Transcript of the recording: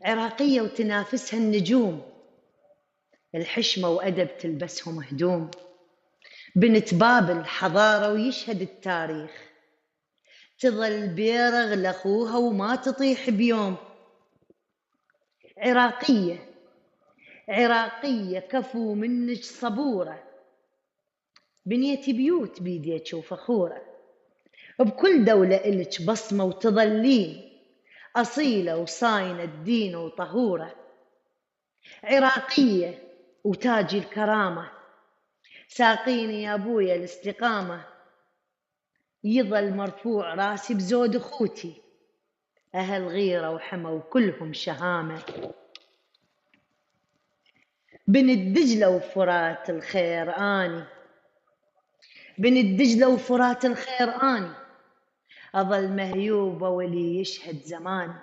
عراقية وتنافسها النجوم، الحشمة وأدب تلبسهم هدوم. بنت بابل حضارة ويشهد التاريخ، تظل بيرغ لأخوها وما تطيح بيوم. عراقية عراقية كفو منك صبورة، بنيتي بيوت بيديك وفخورة. بكل دولة إلك بصمة وتظلين أصيلة وصاينة الدين وطهورة. عراقية وتاجي الكرامة، ساقيني يا أبويا الاستقامة. يظل مرفوع راسي بزود أخوتي، أهل غيرة وحمى وكلهم شهامة. بنت دجلة وفرات الخير آني، بنت دجلة وفرات الخير آني. أظل مهيوبة ولي يشهد زماني،